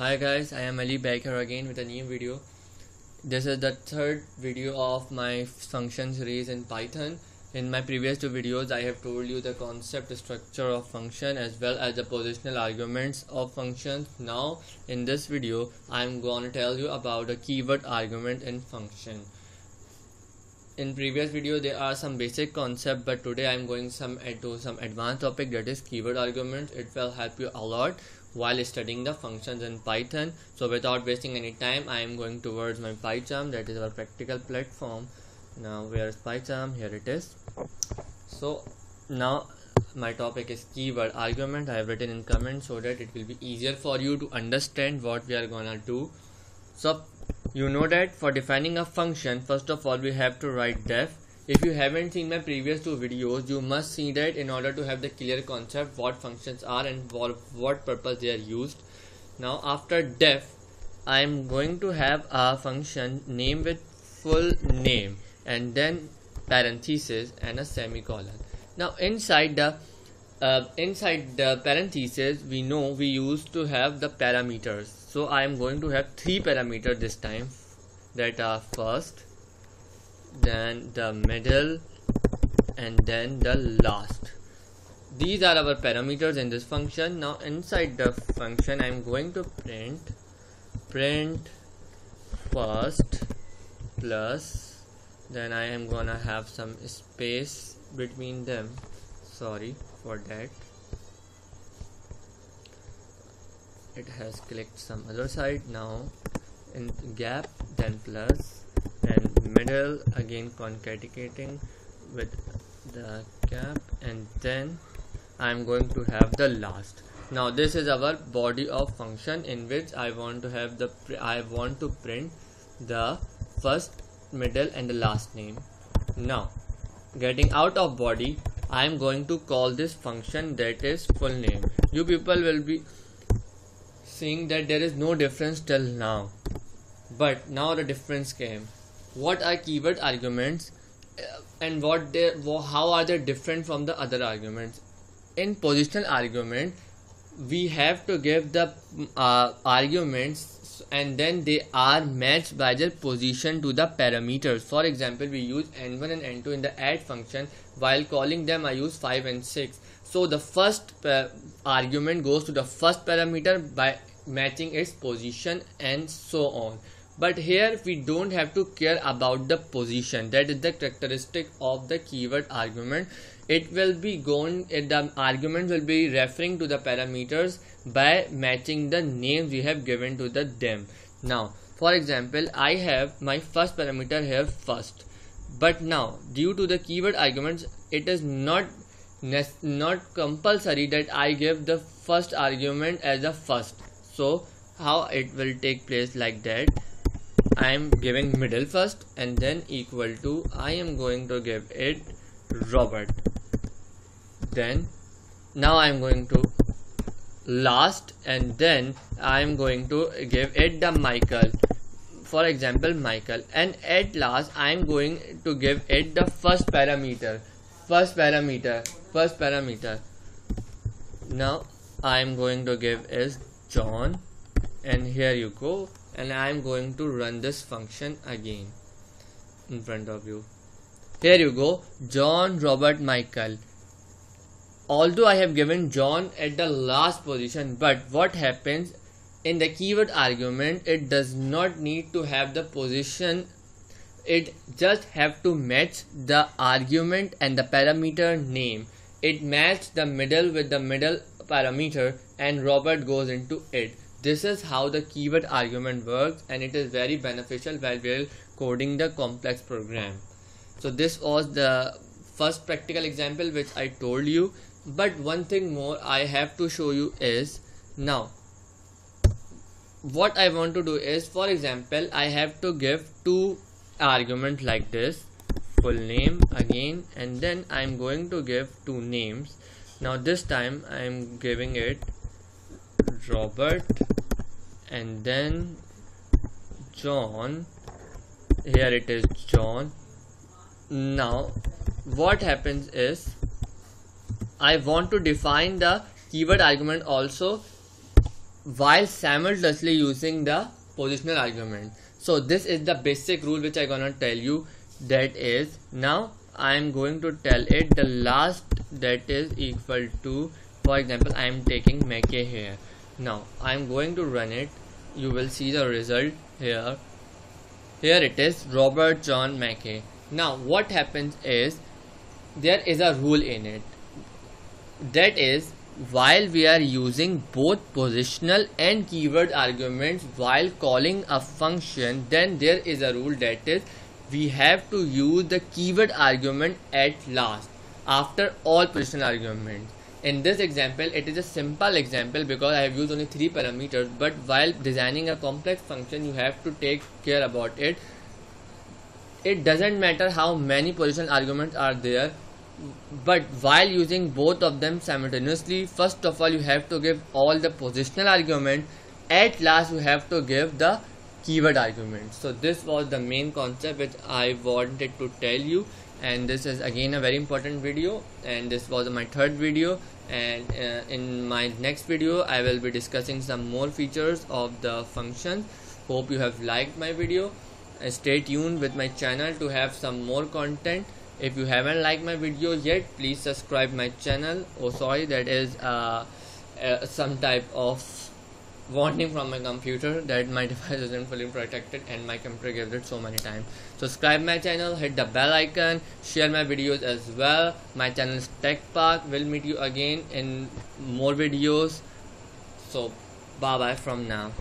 Hi guys, I am Ali back here again with a new video. This is the third video of my function series in Python. In my previous two videos, I have told you the concept structure of function as well as the positional arguments of functions. Now in this video, I am going to tell you about the keyword argument in function. In previous video there are some basic concept, but today I am going to some advanced topic, that is keyword argument. It will help you a lot while studying the functions in Python. So without wasting any time, I am going towards my PyCharm, that is our practical platform. Now where is PyCharm? Here it is. So now my topic is keyword argument. I have written in comments so that it will be easier for you to understand what we are gonna do. So you know that for defining a function, first of all we have to write def. If you haven't seen my previous two videos, you must see that in order to have the clear concept what functions are and for what purpose they are used. Now after def, I am going to have a function name with full name and then parenthesis and a semicolon. Now inside the parenthesis, we know we used to have the parameters. So I am going to have three parameters this time, that are first, then the middle, and then the last. These are our parameters in this function. Now inside the function I am going to print first plus, then I am gonna have some space between them, sorry for that, it has clicked some other side. Now in gap, then plus, then middle, again concatenating with the gap, and then I am going to have the last. Now this is our body of function in which I want to have print the first, middle and the last name. Now getting out of body, I am going to call this function, that is full name. You people will be seeing that there is no difference till now, but now the difference came. What are keyword arguments and how are they different from the other arguments? In positional argument, we have to give the arguments and then they are matched by their position to the parameters. For example, we use n1 and n2 in the add function. While calling them, I use 5 and 6. So the first argument goes to the first parameter by matching its position and so on. But here we don't have to care about the position. That is the characteristic of the keyword argument. The argument will be referring to the parameters by matching the names we have given to them. Now for example, I have my first parameter here first, but now due to the keyword arguments, it is not compulsory that I give the first argument as a first. So how it will take place like that, I am giving middle first and then equal to, I am going to give it Robert, then now I am going to last and then I am going to give it the Michael, for example Michael, and at last I am going to give it the first parameter. Now I am going to give is John, and here you go, and I am going to run this function again in front of you. Here you go, John, Robert, Michael. Although I have given John at the last position, but what happens in the keyword argument, it does not need to have the position, it just have to match the argument and the parameter name. It matches the middle with the middle parameter and Robert goes into it. This is how the keyword argument works, and it is very beneficial while we are coding the complex program. So this was the first practical example which I told you, but one thing more I have to show you is, now what I want to do is, for example, I have to give two arguments like this, full name again, and then I am going to give two names. Now this time I am giving it Robert and then John. Here it is John. Now what happens is, I want to define the keyword argument also while simultaneously using the positional argument. So this is the basic rule which I gonna tell you. That is, now I am going to tell it the last, that is equal to, for example, I am taking Mackay here. Now I am going to run it. You will see the result here. Here it is, Robert John Mackay. Now what happens is, there is a rule in it. That is, while we are using both positional and keyword arguments while calling a function, then there is a rule, that is, we have to use the keyword argument at last after all positional arguments. In this example, it is a simple example because I have used only 3 parameters, but while designing a complex function, you have to take care about it. It doesn't matter how many positional arguments are there, but while using both of them simultaneously, first of all you have to give all the positional argument, at last you have to give the keyword argument. So this was the main concept which I wanted to tell you, and this is again a very important video, and this was my 3rd video, and in my next video I will be discussing some more features of the function. Hope you have liked my video. Stay tuned with my channel to have some more content. If you haven't liked my video yet, please subscribe my channel. Oh sorry, that is some type of warning from my computer that my device isn't fully protected and my computer gives it so many times. Subscribe my channel, hit the bell icon, share my videos as well. My channel is Tech Park. We'll meet you again in more videos. So bye bye from now.